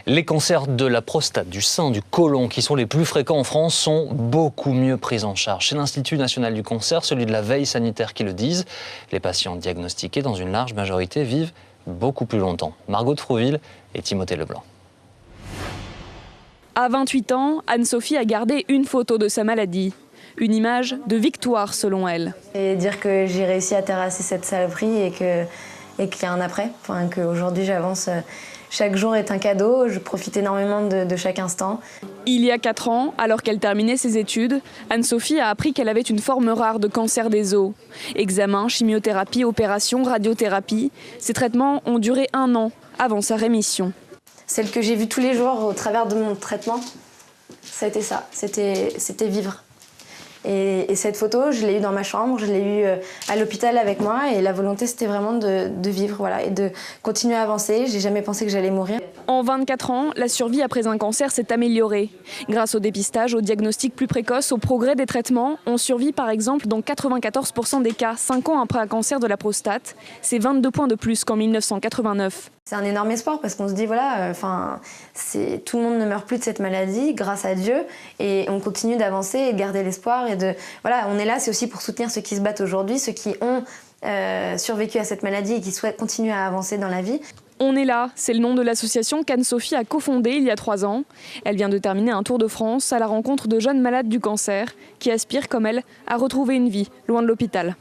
Les cancers de la prostate, du sein, du côlon, qui sont les plus fréquents en France, sont beaucoup mieux pris en charge. C'est l'Institut national du cancer, celui de la veille sanitaire qui le disent. Les patients diagnostiqués, dans une large majorité, vivent beaucoup plus longtemps. Margot de Frouville et Timothée Leblanc. À 28 ans, Anne-Sophie a gardé une photo de sa maladie. Une image de victoire selon elle. Et dire que j'ai réussi à terrasser cette saloperie et qu'il y a un après. Enfin, qu'aujourd'hui j'avance. Chaque jour est un cadeau, je profite énormément de chaque instant. Il y a 4 ans, alors qu'elle terminait ses études, Anne-Sophie a appris qu'elle avait une forme rare de cancer des os. Examen, chimiothérapie, opération, radiothérapie. Ces traitements ont duré 1 an avant sa rémission. Celle que j'ai vue tous les jours au travers de mon traitement, ça a été ça, c'était vivre. Et cette photo, je l'ai eue dans ma chambre, je l'ai eue à l'hôpital avec moi et la volonté c'était vraiment de vivre voilà, et de continuer à avancer. J'ai jamais pensé que j'allais mourir. En 24 ans, la survie après un cancer s'est améliorée. Grâce au dépistage, au diagnostic plus précoce, au progrès des traitements, on survit par exemple dans 94% des cas 5 ans après un cancer de la prostate. C'est 22 points de plus qu'en 1989. C'est un énorme espoir parce qu'on se dit voilà, tout le monde ne meurt plus de cette maladie grâce à Dieu et on continue d'avancer et de garder l'espoir voilà, on est là, c'est aussi pour soutenir ceux qui se battent aujourd'hui, ceux qui ont survécu à cette maladie et qui souhaitent continuer à avancer dans la vie. On est là, c'est le nom de l'association qu'Anne-Sophie a cofondée il y a 3 ans. Elle vient de terminer un tour de France à la rencontre de jeunes malades du cancer qui aspirent comme elle à retrouver une vie loin de l'hôpital.